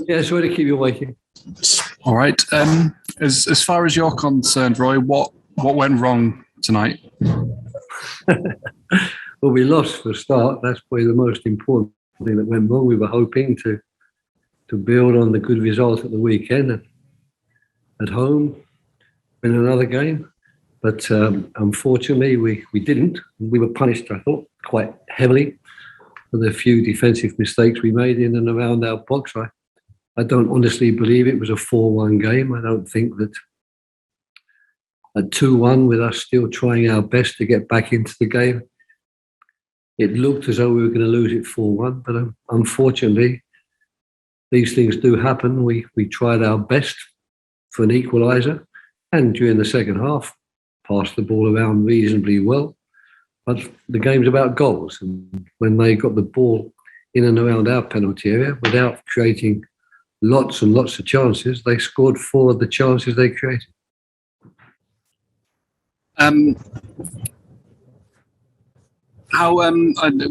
Yeah, sorry to keep you waiting. All right. As far as you're concerned, Roy, what went wrong tonight? Well, we lost for a start. That's probably the most important thing that went wrong. We were hoping to build on the good result at the weekend at home in another game. But unfortunately, we didn't. We were punished, I thought, quite heavily for the few defensive mistakes we made in and around our box. I don't honestly believe it was a 4-1 game. I don't think that at 2-1, with us still trying our best to get back into the game, it looked as though we were going to lose it 4-1. But unfortunately, these things do happen. We tried our best for an equaliser, and during the second half, passed the ball around reasonably well. But the game's about goals. And when they got the ball in and around our penalty area, without creating lots and lots of chances, they scored 4 of the chances they created. We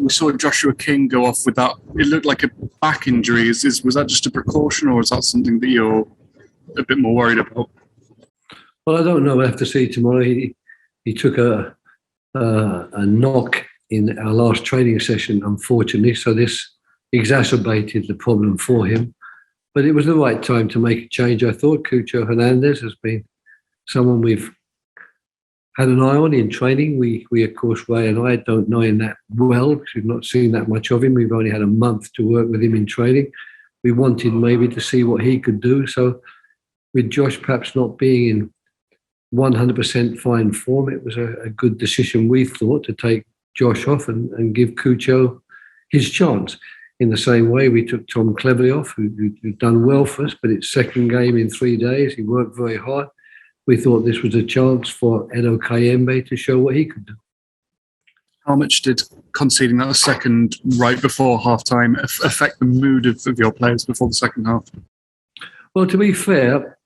saw Joshua King go off with that. It looked like a back injury. Was that just a precaution, or is that something that you're a bit more worried about? Well, I don't know. We'll have to see tomorrow. He took a knock in our last training session, unfortunately, so this exacerbated the problem for him. But it was the right time to make a change, I thought. Cucho Hernandez has been someone we've had an eye on in training. We of course, Ray and I don't know him that well because we've not seen that much of him. We've only had a month to work with him in training. We wanted maybe to see what he could do. So with Josh perhaps not being in 100% fine form, it was a good decision, we thought, to take Josh off and give Cucho his chance. In the same way, we took Tom Cleverley off, who'd done well for us, but it's second game in 3 days. He worked very hard. We thought this was a chance for Edo Kayembe to show what he could do. How much did conceding that second right before half-time affect the mood of your players before the second half? Well, to be fair,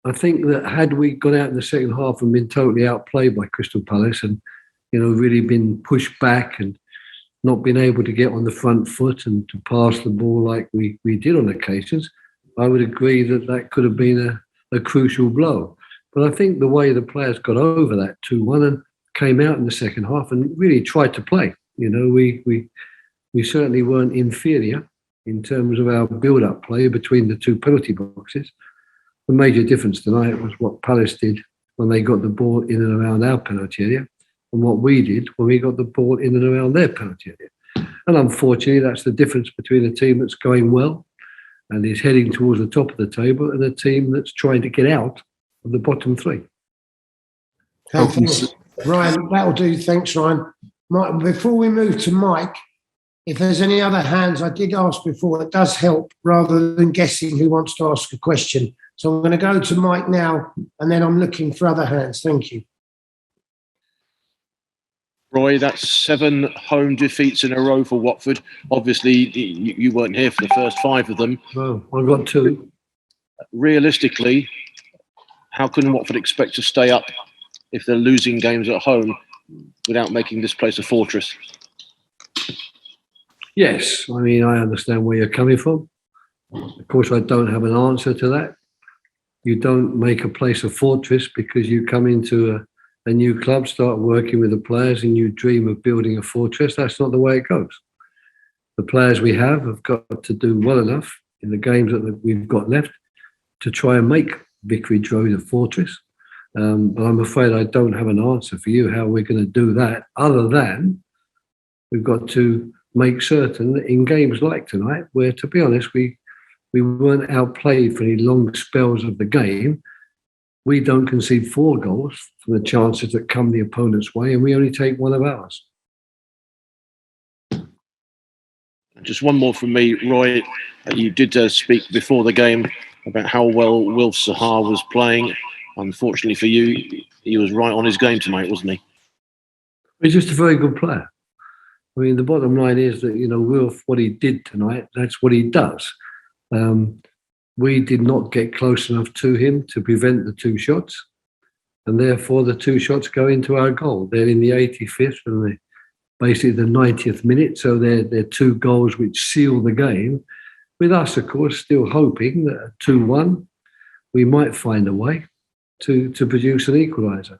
I think that had we gone out in the second half and been totally outplayed by Crystal Palace and, really been pushed back and not been able to get on the front foot and to pass the ball like we did on occasions, I would agree that could have been a crucial blow. But I think the way the players got over that 2-1 and came out in the second half and really tried to play. We certainly weren't inferior in terms of our build-up play between the two penalty boxes. The major difference tonight was what Palace did when they got the ball in and around our penalty area and what we did when we got the ball in and around their penalty area. And unfortunately, that's the difference between a team that's going well and is heading towards the top of the table and a team that's trying to get out of the bottom 3. Thanks. Ryan, that'll do. Thanks, Ryan. Mike, before we move to Mike, if there's any other hands, I did ask before, it does help rather than guessing who wants to ask a question. So I'm going to go to Mike now, and then I'm looking for other hands. Thank you. Roy, that's 7 home defeats in a row for Watford. Obviously, you weren't here for the first 5 of them. No, I got 2. Realistically, how can Watford expect to stay up if they're losing games at home without making this place a fortress? Yes, I mean, I understand where you're coming from. Of course, I don't have an answer to that. You don't make a place a fortress because you come into a new club, start working with the players, and you dream of building a fortress. That's not the way it goes. The players we have got to do well enough in the games that we've got left to try and make Vicarage Road a fortress. But I'm afraid I don't have an answer for you how we're going to do that, other than we've got to make certain that in games like tonight, where, to be honest, we weren't outplayed for any long spells of the game, we don't concede 4 goals from the chances that come the opponent's way, and we only take 1 of ours. Just one more from me, Roy. You did speak before the game about how well Wilf Zaha was playing. Unfortunately for you, he was right on his game tonight, wasn't he? He's just a very good player. I mean, the bottom line is that, Wilf, what he did tonight, that's what he does. We did not get close enough to him to prevent the 2 shots, and therefore the 2 shots go into our goal. They're in the 85th and basically the 90th minute, so they're 2 goals which seal the game. with us, of course, still hoping that at 2-1, we might find a way to produce an equaliser.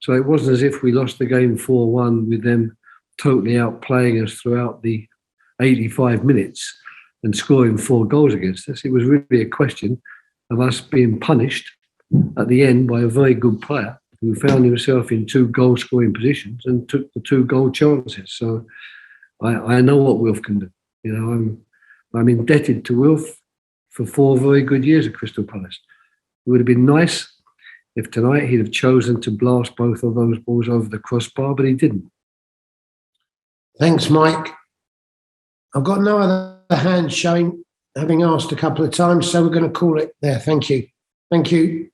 So it wasn't as if we lost the game 4-1 with them totally outplaying us throughout the 85 minutes and scoring 4 goals against us. It was really a question of us being punished at the end by a very good player who found himself in 2 goal-scoring positions and took the 2 goal chances. So I know what Wilf can do. You know, I'm indebted to Wilf for 4 very good years at Crystal Palace. It would have been nice if tonight he'd have chosen to blast both of those balls over the crossbar, but he didn't. Thanks, Mike. I've got no other hands showing, having asked a couple of times, so we're going to call it there. Thank you. Thank you.